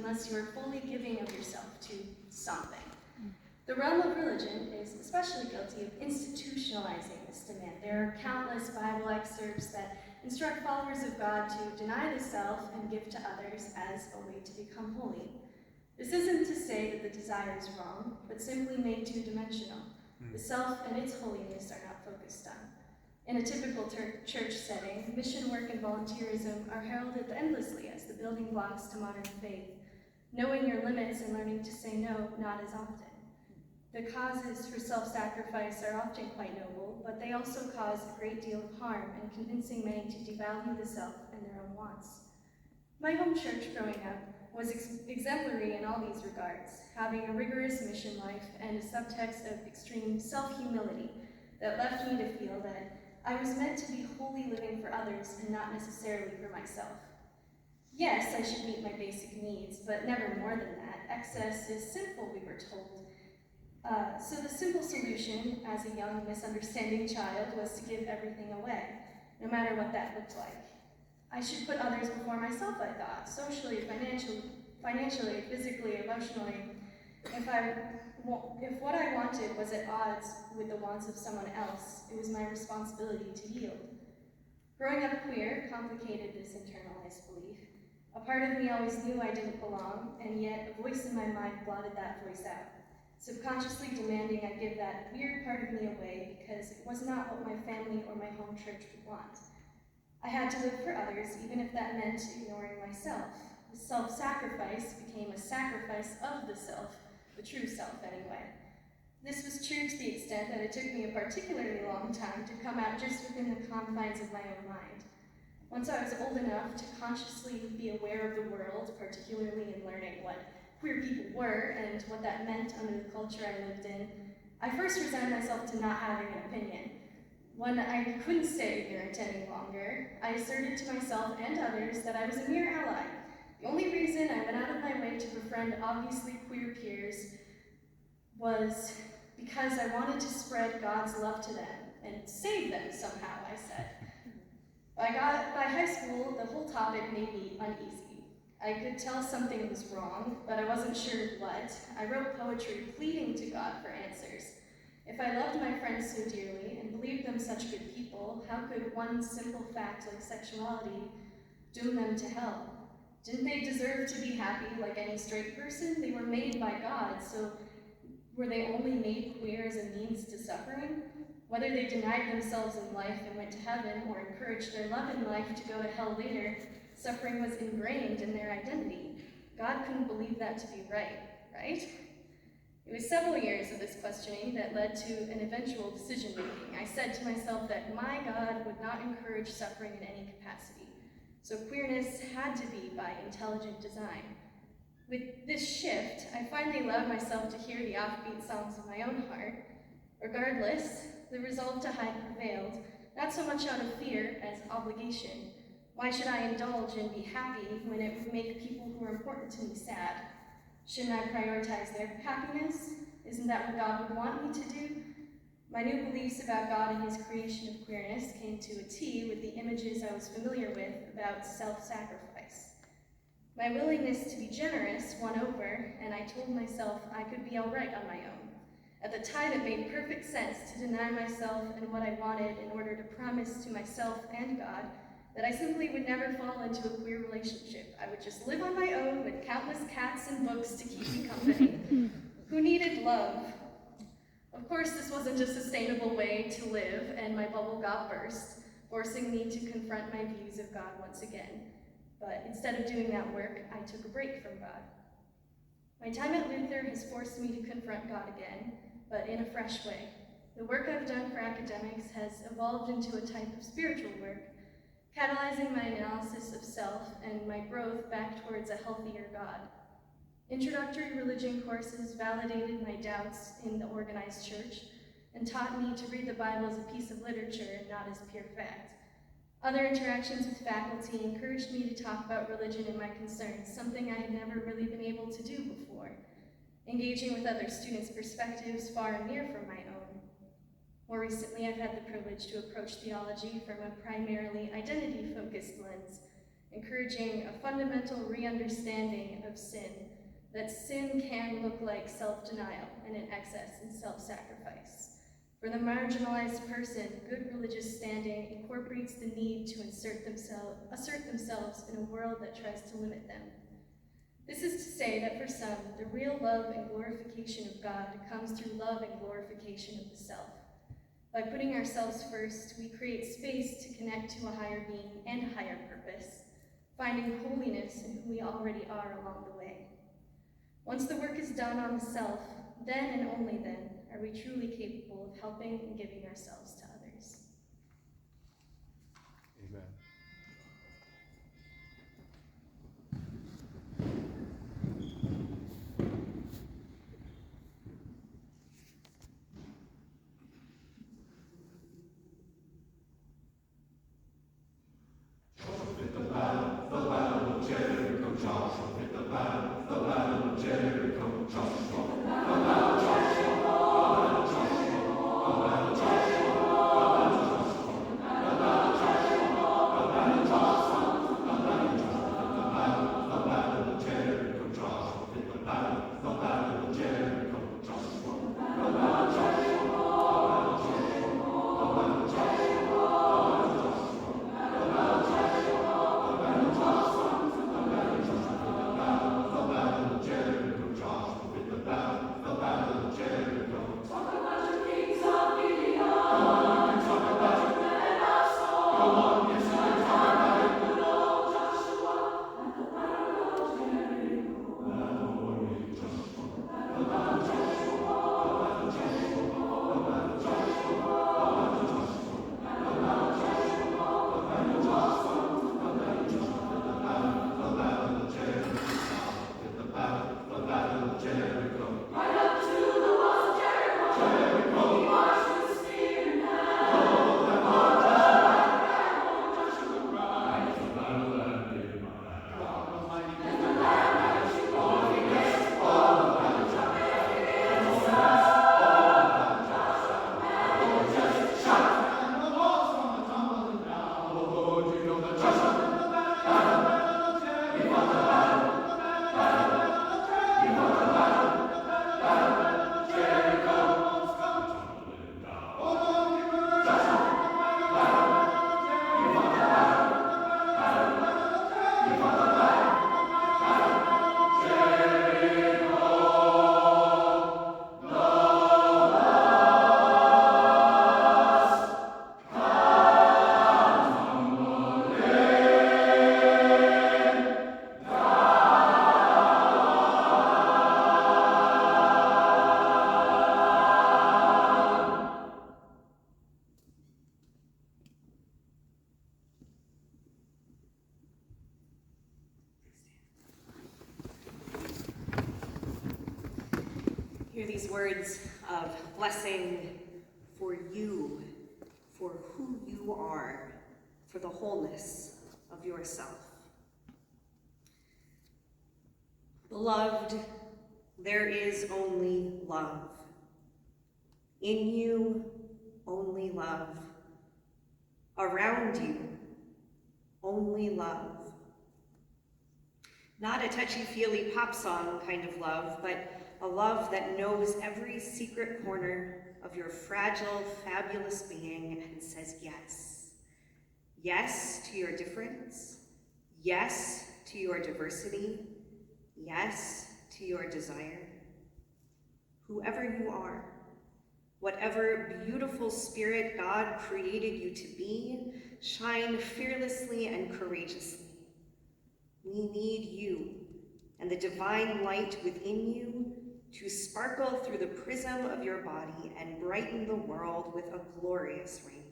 unless you are fully giving of yourself to something. The realm of religion is especially guilty of institutionalizing this demand. There are countless Bible excerpts that instruct followers of God to deny the self and give to others as a way to become holy. This isn't to say that the desire is wrong, but simply made two-dimensional. The self and its holiness are not focused on. In a typical church setting, mission work and volunteerism are heralded endlessly as the building blocks to modern faith, knowing your limits and learning to say no not as often. The causes for self-sacrifice are often quite noble, but they also cause a great deal of harm in convincing many to devalue the self and their own wants. My home church growing up was exemplary in all these regards, having a rigorous mission life and a subtext of extreme self-humility that left me to feel that I was meant to be wholly living for others and not necessarily for myself. Yes, I should meet my basic needs, but never more than that. Excess is sinful, we were told. So the simple solution as a young, misunderstanding child was to give everything away, no matter what that looked like. I should put others before myself, I thought, socially, financially, physically, emotionally. If what I wanted was at odds with the wants of someone else, it was my responsibility to yield. Growing up queer complicated this internalized belief. A part of me always knew I didn't belong, and yet a voice in my mind blotted that voice out, subconsciously demanding I give that weird part of me away because it was not what my family or my home church would want. I had to live for others, even if that meant ignoring myself. The self-sacrifice became a sacrifice of the self, the true self anyway. This was true to the extent that it took me a particularly long time to come out just within the confines of my own mind. Once I was old enough to consciously be aware of the world, particularly in learning what queer people were and what that meant under the culture I lived in, I first resigned myself to not having an opinion. When I couldn't stay ignorant any longer, I asserted to myself and others that I was a mere ally. The only reason I went out of my way to befriend obviously queer peers was because I wanted to spread God's love to them and save them somehow, I said. By high school, the whole topic made me uneasy. I could tell something was wrong, but I wasn't sure what. I wrote poetry pleading to God for answers. If I loved my friends so dearly and believed them such good people, how could one simple fact like sexuality doom them to hell? Didn't they deserve to be happy like any straight person? They were made by God, so were they only made queer as a means to suffering? Whether they denied themselves in life and went to heaven or encouraged their love in life to go to hell later, suffering was ingrained in their identity. God couldn't believe that to be right? It was several years of this questioning that led to an eventual decision-making. I said to myself that my God would not encourage suffering in any capacity, so queerness had to be by intelligent design. With this shift, I finally allowed myself to hear the offbeat songs of my own heart. Regardless, the resolve to hide prevailed, not so much out of fear as obligation. Why should I indulge and be happy when it would make people who are important to me sad? Shouldn't I prioritize their happiness? Isn't that what God would want me to do? My new beliefs about God and his creation of queerness came to a T with the images I was familiar with about self-sacrifice. My willingness to be generous won over, and I told myself I could be all right on my own. At the time, it made perfect sense to deny myself and what I wanted in order to promise to myself and God that I simply would never fall into a queer relationship. I would just live on my own with countless cats and books to keep me company. Who needed love? Of course, this wasn't a sustainable way to live, and my bubble got burst, forcing me to confront my views of God once again. But instead of doing that work, I took a break from God. My time at Luther has forced me to confront God again, but in a fresh way. The work I've done for academics has evolved into a type of spiritual work, catalyzing my analysis of self and my growth back towards a healthier God. Introductory religion courses validated my doubts in the organized church and taught me to read the Bible as a piece of literature and not as pure fact. Other interactions with faculty encouraged me to talk about religion and my concerns, something I had never really been able to do before, engaging with other students' perspectives far and near from my own. More recently, I've had the privilege to approach theology from a primarily identity-focused lens, encouraging a fundamental re-understanding of sin, that sin can look like self-denial and an excess in self-sacrifice. For the marginalized person, good religious standing incorporates the need to assert themselves in a world that tries to limit them. This is to say that for some, the real love and glorification of God comes through love and glorification of the self. By putting ourselves first, we create space to connect to a higher being and a higher purpose, finding holiness in who we already are along the way. Once the work is done on the self, then and only then are we truly capable of helping and giving ourselves to others. Amen. Hear these words of blessing for you, for who you are, for the wholeness of yourself. Beloved, there is only love. In you, only love. Around you, only love. Not a touchy-feely pop song kind of love, but a love that knows every secret corner of your fragile, fabulous being and says yes. Yes to your difference. Yes to your diversity. Yes to your desire. Whoever you are, whatever beautiful spirit God created you to be, shine fearlessly and courageously. We need you and the divine light within you to sparkle through the prism of your body and brighten the world with a glorious rainbow.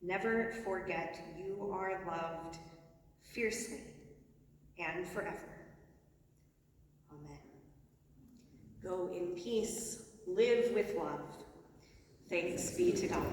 Never forget you are loved fiercely and forever. Amen. Go in peace, live with love. Thanks be to God.